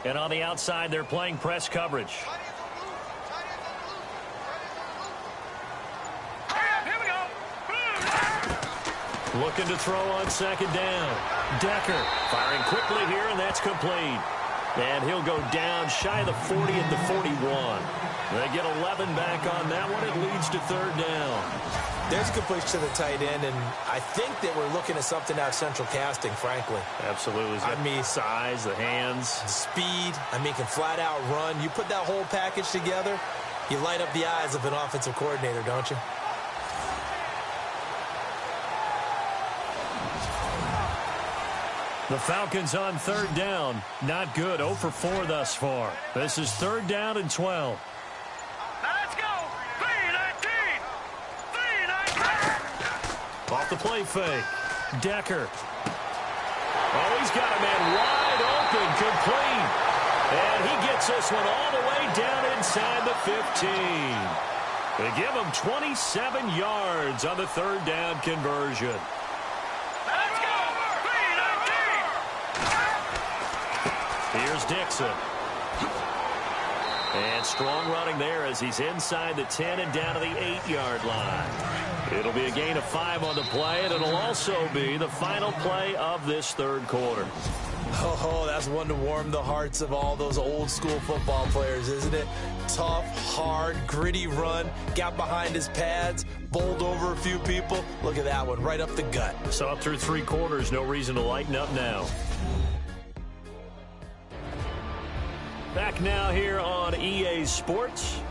A: And on the outside, they're playing press coverage.
D: Here we go.
A: Looking to throw on second down. Decker firing quickly here, and that's complete. And he'll go down shy of the 40 at the 41. They get 11 back on that one. It leads to third down.
C: There's a completion to the tight end, and I think that we're looking at something out of central casting, frankly.
A: Absolutely.
C: I mean,
A: size, the hands.
C: Speed. I mean, can flat out run. You put that whole package together, you light up the eyes of an offensive coordinator, don't you?
A: The Falcons on third down. Not good. 0 for 4 thus far. This is third down and 12.
D: Let's go. 3-19. 3-19.
A: Off the play fake. Decker. Oh, he's got a man wide open, complete. And he gets this one all the way down inside the 15. They give him 27 yards on the third down conversion.
D: Let's go. 3-19.
A: Here's Dixon. And strong running there as he's inside the 10 and down to the 8-yard line. It'll be a gain of 5 on the play, and it'll also be the final play of this third quarter.
C: Oh, that's one to warm the hearts of all those old school football players, isn't it? Tough, hard, gritty run, got behind his pads, bowled over a few people. Look at that one, right up the gut.
A: So up through 3 quarters, no reason to lighten up now. Back now here on EA Sports.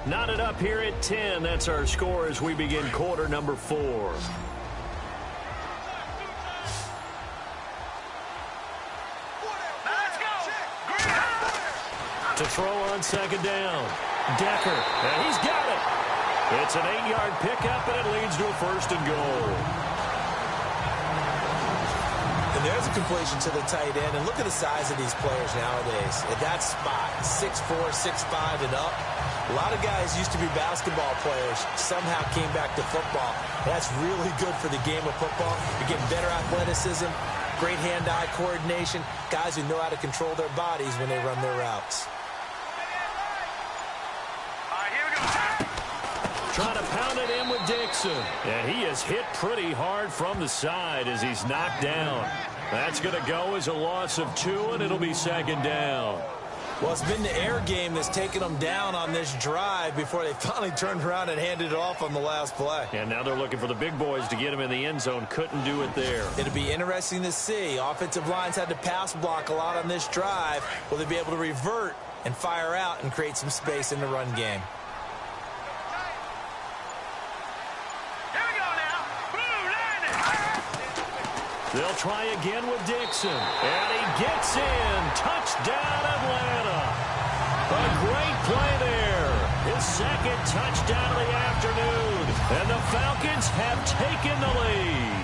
A: Knotted up here at 10. That's our score as we begin quarter number 4.
D: Let's go.
A: To throw on second down. Decker. And he's got it. It's an 8-yard pickup, and it leads to a first and goal.
C: And there's a completion to the tight end. And look at the size of these players nowadays. At that spot, 6'4", 6'5", and up. A lot of guys used to be basketball players, somehow came back to football. That's really good for the game of football. You're getting better athleticism, great hand-eye coordination, guys who know how to control their bodies when they run their routes.
D: All right, here we go.
A: Trying to pound it in with Dixon. And he is hit pretty hard from the side as he's knocked down. That's going to go as a loss of 2, and it'll be second down.
C: Well, it's been the air game that's taken them down on this drive before they finally turned around and handed it off on the last play.
A: And now they're looking for the big boys to get him in the end zone. Couldn't do it there.
C: It'll be interesting to see. Offensive lines had to pass block a lot on this drive. Will they be able to revert and fire out and create some space in the run game?
D: Here we go now. Blue line.
A: They'll try again with Dixon. And he gets in. Touchdown, Atlanta. A great play there. His second touchdown of the afternoon. And the Falcons have taken the lead.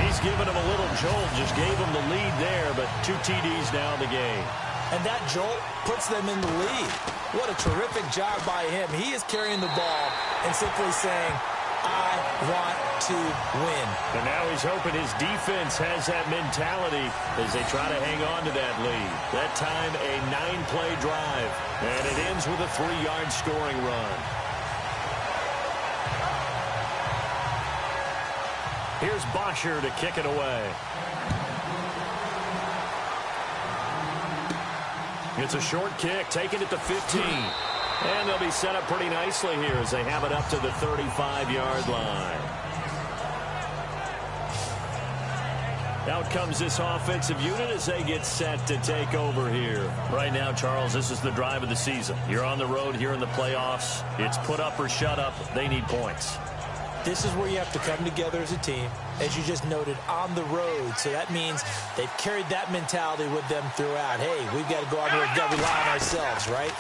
A: He's given him a little jolt. Just gave him the lead there, but 2 TDs now in the game.
C: And that jolt puts them in the lead. What a terrific job by him. He is carrying the ball and simply saying, I want to win.
B: And now he's hoping his defense has that mentality as they try to hang on to that lead. That time, a 9-play drive. And it ends with a 3-yard scoring run. Here's Bosher to kick it away. It's a short kick, taken at the 15. And they'll be set up pretty nicely here as they have it up to the 35-yard line. Out comes this offensive unit as they get set to take over here.
A: Right now, Charles, this is the drive of the season. You're on the road here in the playoffs. It's put up or shut up. They need points.
C: This is where you have to come together as a team, as you just noted, on the road. So that means they've carried that mentality with them throughout. Hey, we've got to go out there and rely on ourselves, right?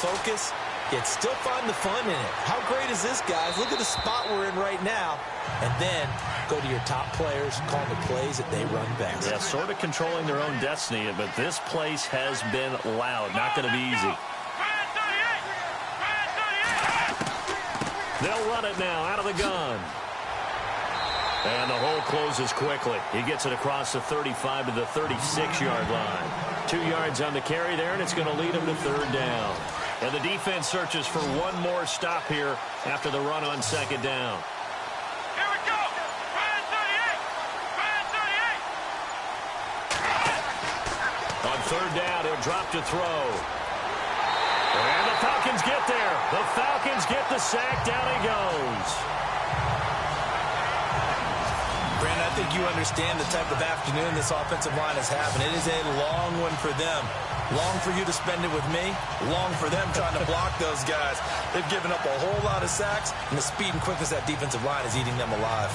C: Focus, yet still find the fun in it. How great is this, guys? Look at the spot we're in right now. And then go to your top players, call the plays that they run best.
A: Yeah, sort of controlling their own destiny, but this place has been loud. Not going to be easy.
B: They'll run it now out of the gun. And the hole closes quickly. He gets it across the 35 to the 36-yard line. 2 yards on the carry there, and it's going to lead him to third down. And the defense searches for one more stop here after the run on second down.
D: Here we go. Ryan 38.
B: On third down, he'll drop to throw. And the Falcons get there. The Falcons get the sack. Down he goes.
C: Brandon, I think you understand the type of afternoon this offensive line is having. It is a long one for them. Long for you to spend it with me. Long for them trying to block those guys. They've given up a whole lot of sacks, and the speed and quickness of that defensive line is eating them alive.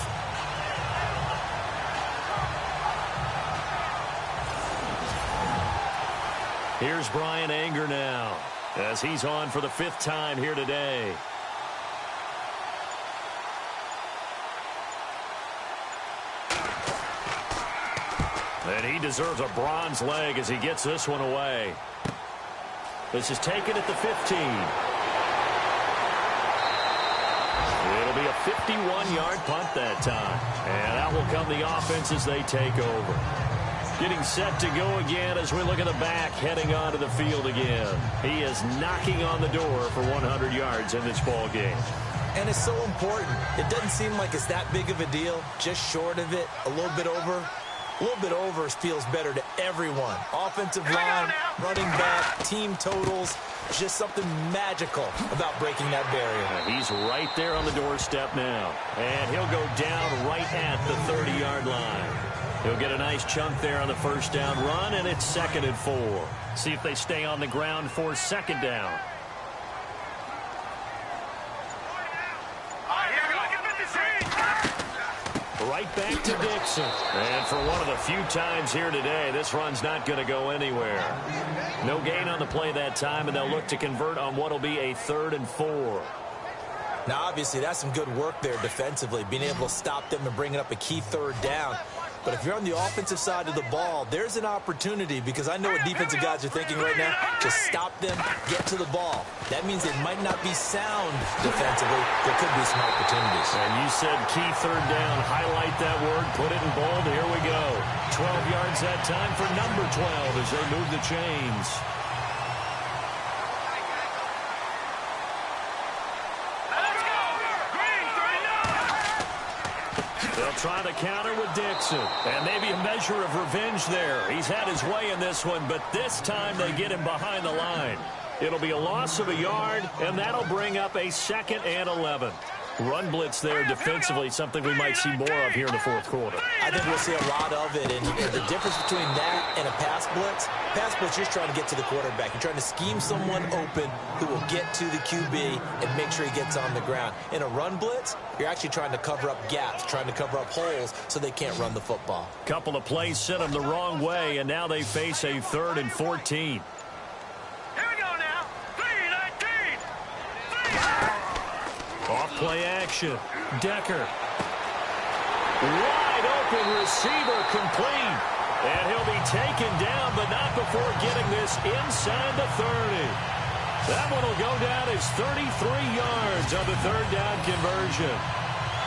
B: Here's Brian Anger now, as he's on for the 5th time here today. And he deserves a bronze leg as he gets this one away. This is taken at the 15. It'll be a 51-yard punt that time. And out will come the offense as they take over. Getting set to go again as we look at the back, heading onto the field again. He is knocking on the door for 100 yards in this ball game.
C: And it's so important. It doesn't seem like it's that big of a deal. Just short of it, a little bit over. A little bit over feels better to everyone. Offensive line, running back, team totals. Just something magical about breaking that barrier.
B: He's right there on the doorstep now. And he'll go down right at the 30-yard line. He'll get a nice chunk there on the first down run, and it's 2nd and 4. See if they stay on the ground for second down. Right back to Dixon. And for one of the few times here today, this run's not going to go anywhere. No gain on the play that time, and they'll look to convert on what will be a 3rd and 4.
C: Now, obviously, that's some good work there defensively, being able to stop them and bringing up a key 3rd down. But if you're on the offensive side of the ball, there's an opportunity, because I know what defensive guys are thinking right now. Just stop them, get to the ball. That means it might not be sound defensively. There could be some opportunities.
B: And you said key 3rd down. Highlight that word. Put it in bold. Here we go. 12 yards that time for number 12 as they move the chains. They'll try the counter with Dixon. And maybe a measure of revenge there. He's had his way in this one, but this time they get him behind the line. It'll be a loss of a yard, and that'll bring up a 2nd and 11. Run blitz there defensively, something we might see more of here in the 4th quarter.
C: I think we'll see a lot of it, and the difference between that and a pass blitz, you're just trying to get to the quarterback. You're trying to scheme someone open who will get to the QB and make sure he gets on the ground. In a run blitz, you're actually trying to cover up gaps, trying to cover up holes so they can't run the football.
B: Couple of plays sent them the wrong way, and now they face a 3rd and 14. Off play action. Decker. Wide open receiver complete. And he'll be taken down, but not before getting this inside the 30. That one will go down as 33 yards on the 3rd down conversion.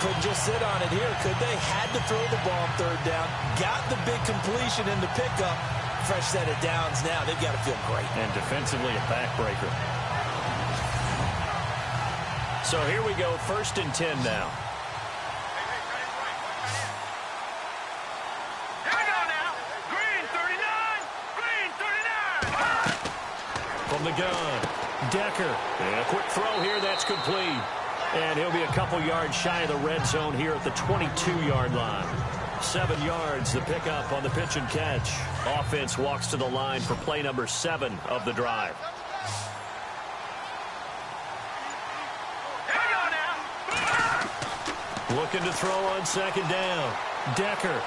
C: Couldn't just sit on it here, could they? Had to throw the ball on third down. Got the big completion in the pickup. Fresh set of downs now. They've got to feel great.
A: And defensively a backbreaker. So here we go, 1st and 10 now.
D: Here we go now. Green 39. Green 39.
A: From the gun, Decker. And a quick throw here, that's complete. And he'll be a couple yards shy of the red zone here at the 22-yard line. 7 yards, the pickup on the pitch and catch. Offense walks to the line for play number 7 of the drive.
D: Here we go now.
A: Looking to throw on 2nd down. Decker.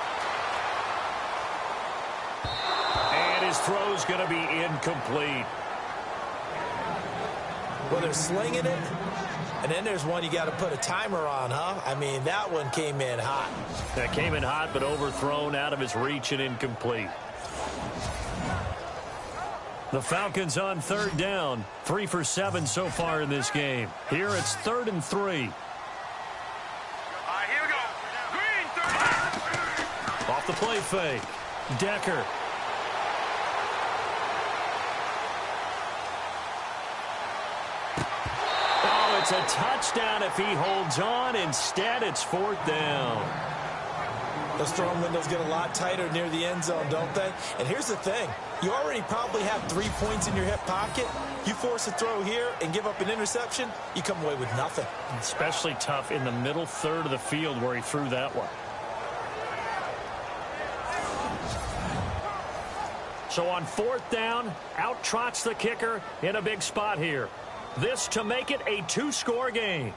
A: And his throw's going to be incomplete.
C: Well, they're slinging it, and then there's one you got to put a timer on, huh? I mean, that one came in hot.
A: That came in hot, but overthrown out of his reach and incomplete. The Falcons on 3rd down. 3 for 7 so far in this game. Here it's 3rd and 3.
D: All right, here we go. Green 39.
A: Off the play fake. Decker. Oh, it's a touchdown if he holds on. Instead, it's 4th down.
C: Those throwing windows get a lot tighter near the end zone, don't they? And here's the thing. You already probably have 3 points in your hip pocket. You force a throw here and give up an interception, you come away with nothing.
A: Especially tough in the middle third of the field where he threw that one. So on 4th down, out trots the kicker in a big spot here. This to make it a 2-score game.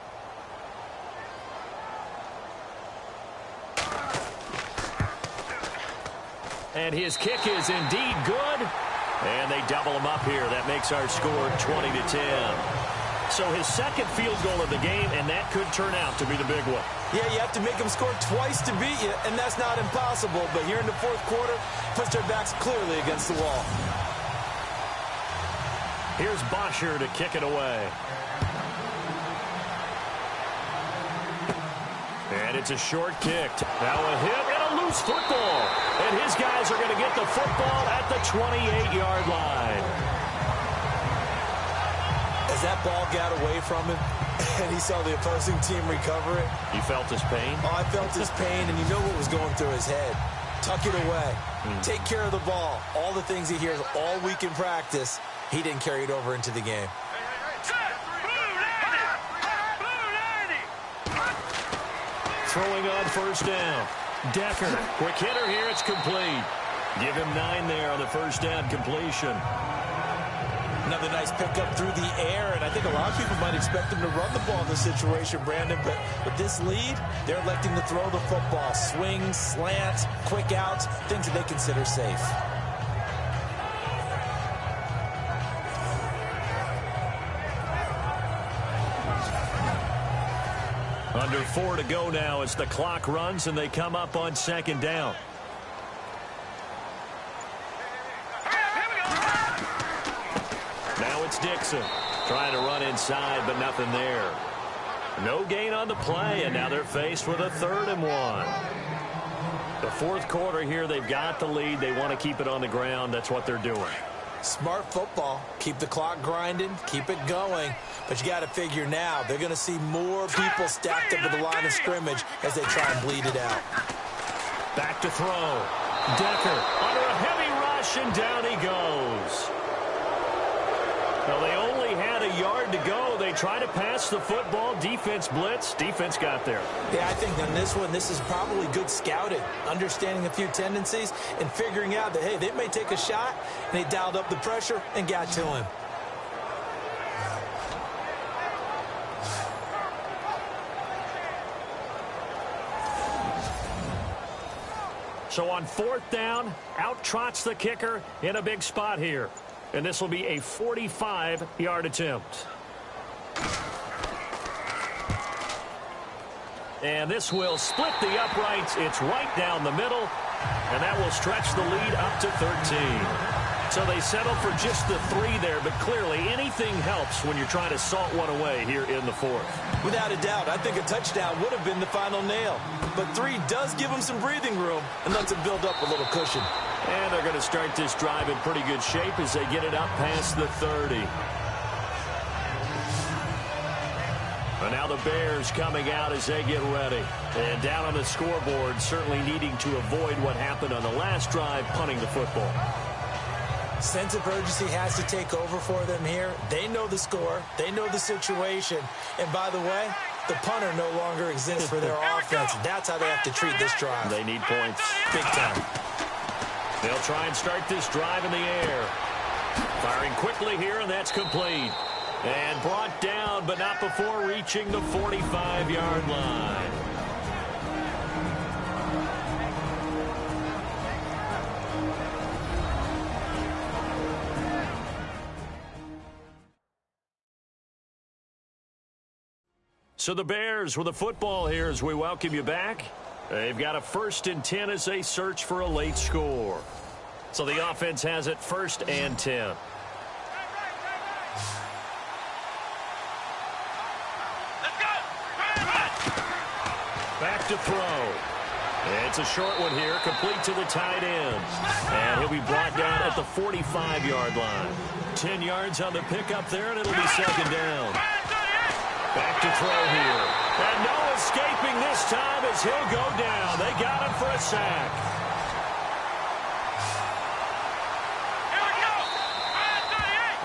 A: And his kick is indeed good. And they double him up here. That makes our score 20-10. So his 2nd field goal of the game, and that could turn out to be the big one.
C: Yeah, you have to make them score twice to beat you, and that's not impossible. But here in the 4th quarter, puts their backs clearly against the wall.
A: Here's Bosher to kick it away. And it's a short kick. Now a hit and a loose football. And his guys are going to get the football at the 28-yard line.
C: As that ball got away from him, and he saw the opposing team recover it.
A: You felt his pain?
C: Oh, I felt his pain, and you know what was going through his head. Tuck it away. Take care of the ball. All the things he hears all week in practice, he didn't carry it over into the game.
A: Throwing on 1st down. Decker. Quick hitter here. It's complete. Give him 9 there on the 1st down completion.
C: Another nice pickup through the air, and I think a lot of people might expect him to run the ball in this situation, Brandon, but with this lead, they're electing to throw the football. Swings, slants, quick outs, things that they consider safe.
A: Under 4 to go now as the clock runs and they come up on 2nd down. Now it's Dixon trying to run inside, but nothing there. No gain on the play, and now they're faced with a 3rd and 1. The 4th quarter here, they've got the lead. They want to keep it on the ground. That's what they're doing.
C: Smart football. Keep the clock grinding. Keep it going. But you got to figure now, they're going to see more people stacked up at the line of scrimmage as they try and bleed it out.
A: Back to throw. Decker under a heavy rush, and down he goes. Well, they only had a yard to go. They try to pass the football. Defense blitz. Defense got there.
C: Yeah, I think on this one, this is probably good scouting, understanding a few tendencies, and figuring out that, hey, they may take a shot, and they dialed up the pressure and got to him.
A: So on 4th down, out trots the kicker in a big spot here. And this will be a 45-yard attempt. And this will split the uprights. It's right down the middle. And that will stretch the lead up to 13.
B: So they settle for just the 3 there, but clearly anything helps when you're trying to salt one away here in the 4th.
C: Without a doubt, I think a touchdown would have been the final nail. But 3 does give them some breathing room and lets them build up a little cushion.
B: And they're going to start this drive in pretty good shape as they get it up past the 30. And now the Bears coming out as they get ready. And down on the scoreboard, certainly needing to avoid what happened on the last drive, punting the football.
C: Sense of urgency has to take over for them here. They know the score. They know the situation. And by the way, the punter no longer exists for their offense. That's how they have to treat this drive.
B: They need points.
C: Big time.
B: They'll try and start this drive in the air. Firing quickly here, and that's complete. And brought down, but not before reaching the 45-yard line. So the Bears with the football here as we welcome you back. They've got a 1st and 10 as they search for a late score. So the offense has it 1st and 10. Back to throw. It's a short one here, complete to the tight end. And he'll be brought down at the 45-yard line. 10 yards on the pickup there, and it'll be 2nd down. Back to throw here. And no escaping this time as he'll go down. They got him for a sack.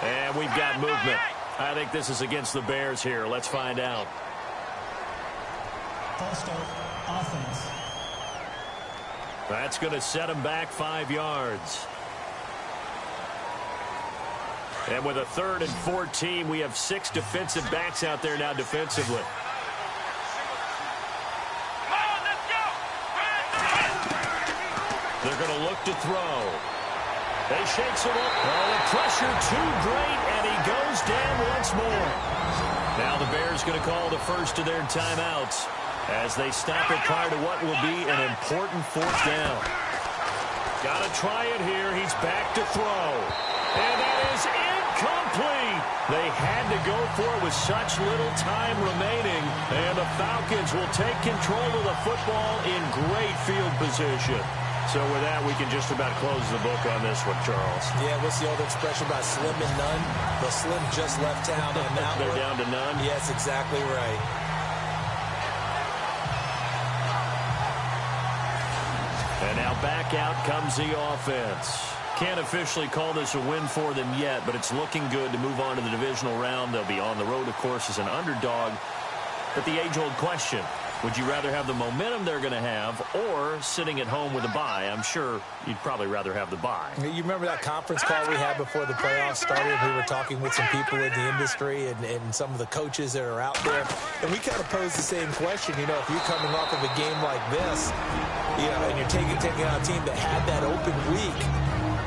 B: And we've got movement. I think this is against the Bears here. Let's find out.
F: False start, offense.
B: That's going to set him back 5 yards. And with a 3rd and 14, we have 6 defensive backs out there now defensively. They're going to look to throw. They shakes him up. Oh, the pressure too great, and he goes down once more. Now the Bears going to call the first of their timeouts as they stop it prior to what will be an important 4th down. Got to try it here. He's back to throw. And that is incomplete. They had to go for it with such little time remaining. And the Falcons will take control of the football in great field position. So with that, we can just about close the book on this one, Charles.
C: Yeah, what's the old expression about slim and none? The slim just left town on that
B: They're
C: one.
B: down to none?
C: Yes, exactly right.
B: And now back out comes the offense. Can't officially call this a win for them yet, but it's looking good to move on to the divisional round. They'll be on the road, of course, as an underdog. But the age-old question, would you rather have the momentum they're going to have or sitting at home with a bye? I'm sure you'd probably rather have the bye.
C: You remember that conference call we had before the playoffs started? We were talking with some people in the industry and some of the coaches that are out there. And we kind of posed the same question. You know, if you're coming off of a game like this, you know, and you're taking out a team that had that open week,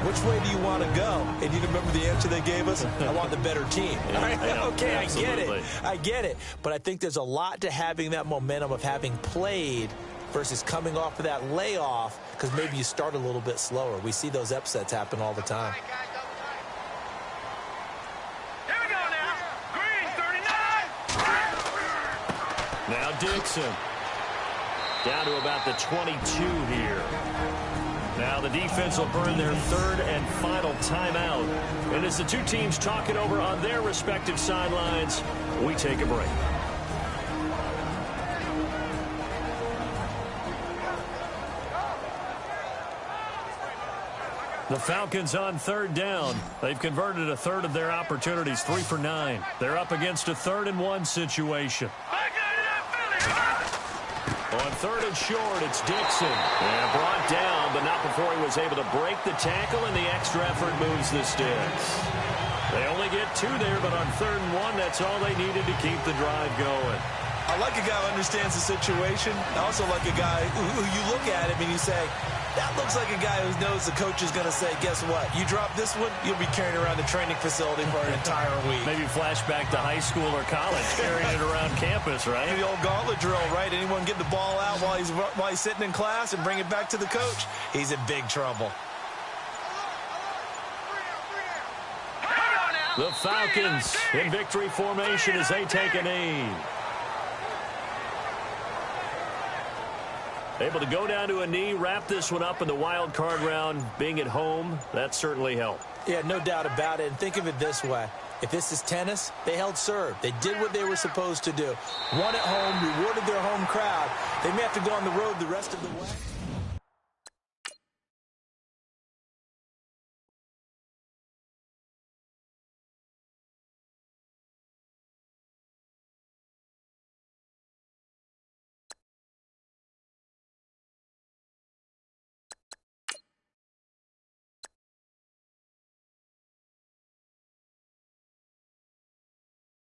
C: which way do you want to go? And you remember the answer they gave us? I want the better team.
B: Yeah,
C: okay,
B: absolutely.
C: I get it. But I think there's a lot to having that momentum of having played versus coming off of that layoff because maybe you start a little bit slower. We see those upsets happen all the time.
D: Here we go now. Green, 39.
B: Now Dixon. Down to about the 22 here. Now the defense will burn their 3rd and final timeout. And as the two teams talk it over on their respective sidelines, we take a break. The Falcons on 3rd down. They've converted a 1/3 of their opportunities, 3 for 9. They're up against a 3rd and 1 situation. On 3rd and short, it's Dixon. And brought down, but not before he was able to break the tackle, and the extra effort moves the sticks. They only get 2 there, but on 3rd and 1, that's all they needed to keep the drive going.
C: I like a guy who understands the situation. I also like a guy who you look at him and you say, that looks like a guy who knows the coach is going to say, guess what? You drop this one, you'll be carrying around the training facility for an entire week.
B: Maybe flashback to high school or college, carrying it around campus, right?
C: The old gauntlet drill, right? Anyone get the ball out while he's sitting in class and bring it back to the coach? He's in big trouble.
A: The Falcons in victory formation as they take a knee. Able to go down to a knee, wrap this one up in the wild card round. Being at home, that certainly helped.
C: Yeah, no doubt about it. And think of it this way. If this is tennis, they held serve. They did what they were supposed to do. Won at home, rewarded their home crowd. They may have to go on the road the rest of the way.